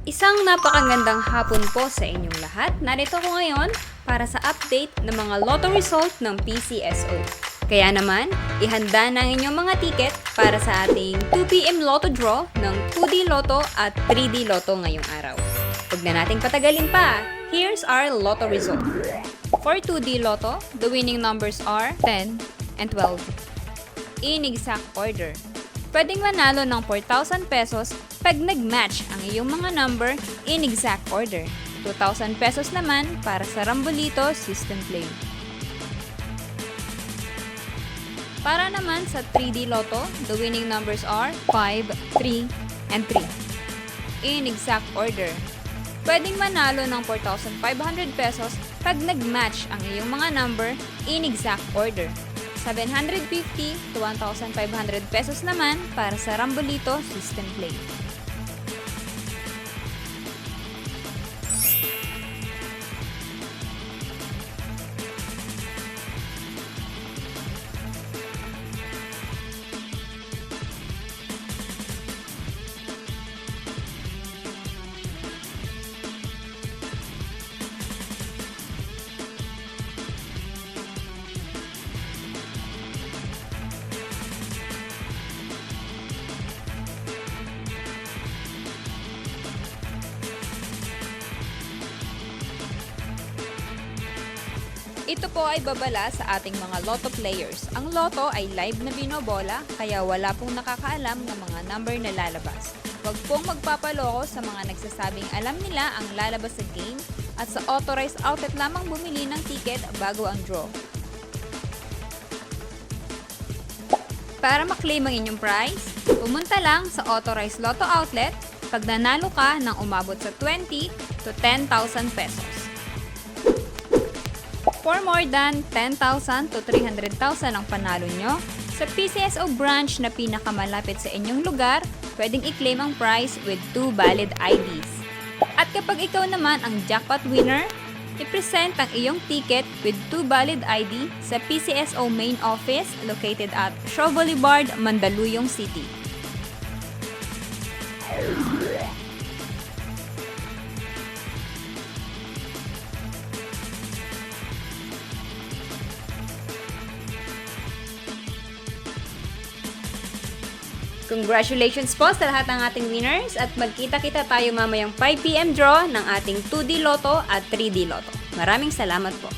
Isang napakagandang hapon po sa inyong lahat. Narito ko ngayon para sa update ng mga lotto result ng PCSO. Kaya naman, ihanda na ang inyong mga ticket para sa ating 2pm lotto draw ng 2D Lotto at 3D Lotto ngayong araw. Huwag na nating patagalin pa. Here's our lotto result. For 2D Lotto, the winning numbers are 10 and 12. In exact order. Pwedeng manalo ng 4,000 pesos pag nag-match ang iyong mga number in exact order. 2,000 pesos naman para sa Rambolito System Play. Para naman sa 3D Lotto, the winning numbers are 5, 3, and 3. In exact order. Pwedeng manalo ng 4,500 pesos pag nag-match ang iyong mga number in exact order. 750 to 1,500 pesos naman para sa Rambolito System Play. Ito po ay babala sa ating mga lotto players. Ang lotto ay live na binobola, kaya wala pong nakakaalam ng mga number na lalabas. Huwag pong magpapaloko sa mga nagsasabing alam nila ang lalabas sa game at sa authorized outlet lamang bumili ng ticket bago ang draw. Para maklaim ang inyong prize, pumunta lang sa authorized lotto outlet pag nanalo ka ng umabot sa 20 to 10,000 pesos. For more than 10,000 to 300,000 ang panalo nyo, sa PCSO branch na pinakamalapit sa inyong lugar, pwedeng i-claim ang prize with 2 valid IDs. At kapag ikaw naman ang jackpot winner, i-present ang iyong ticket with 2 valid ID sa PCSO main office located at Shaw Boulevard, Mandaluyong City. Congratulations po sa lahat ng ating winners at magkita-kita tayo mamayang 5pm draw ng ating 2D Lotto at 3D Lotto. Maraming salamat po.